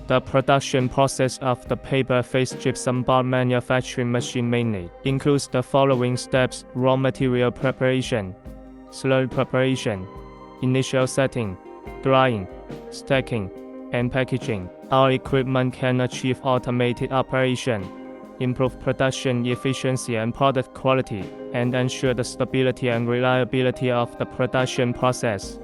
The production process of the paper-faced gypsum board manufacturing machine mainly includes the following steps: raw material preparation, slurry preparation, initial setting, drying, stacking, and packaging. Our equipment can achieve automated operation, improve production efficiency and product quality, and ensure the stability and reliability of the production process.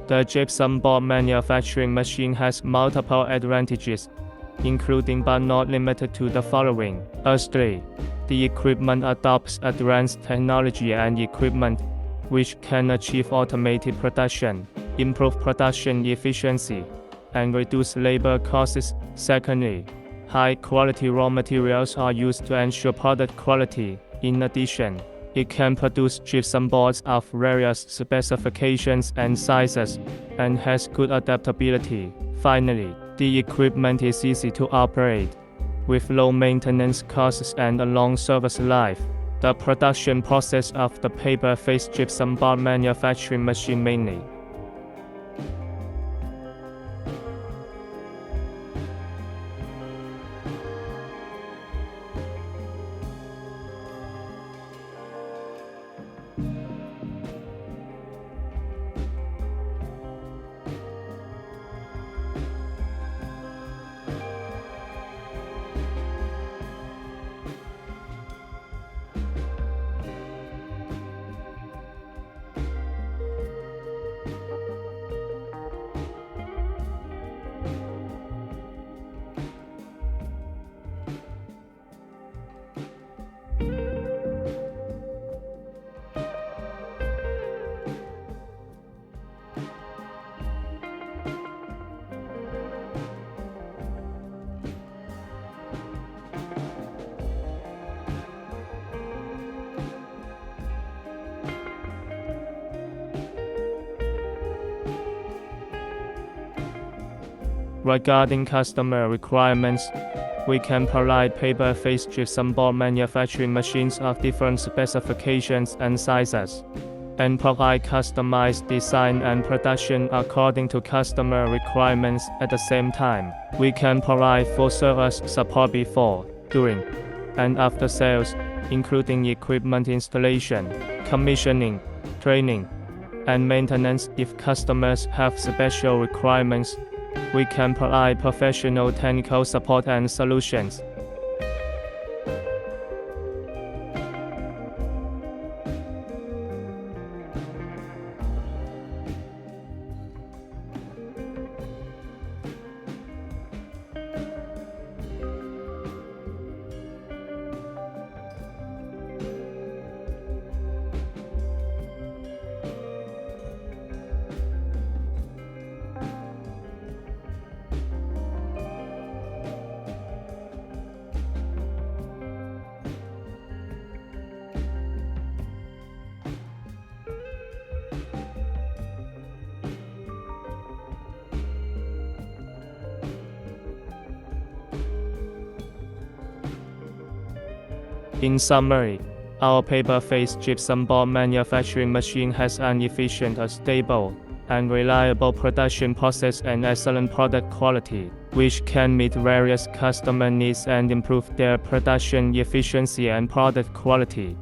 The gypsum board manufacturing machine has multiple advantages, including but not limited to the following. Firstly, the equipment adopts advanced technology and equipment, which can achieve automated production, improve production efficiency, and reduce labor costs. Secondly, high-quality raw materials are used to ensure product quality. In addition, it can produce gypsum boards of various specifications and sizes, and has good adaptability. Finally, the equipment is easy to operate, with low maintenance costs and a long service life. The production process of the paper-faced gypsum board manufacturing machine mainly Regarding customer requirements, we can provide paper-faced gypsum board manufacturing machines of different specifications and sizes, and provide customized design and production according to customer requirements. At the same time, we can provide full-service support before, during, and after sales, including equipment installation, commissioning, training, and maintenance. If customers have special requirements, we can provide professional technical support and solutions. In summary, our paper-faced gypsum board manufacturing machine has an efficient, stable, and reliable production process and excellent product quality, which can meet various customer needs and improve their production efficiency and product quality.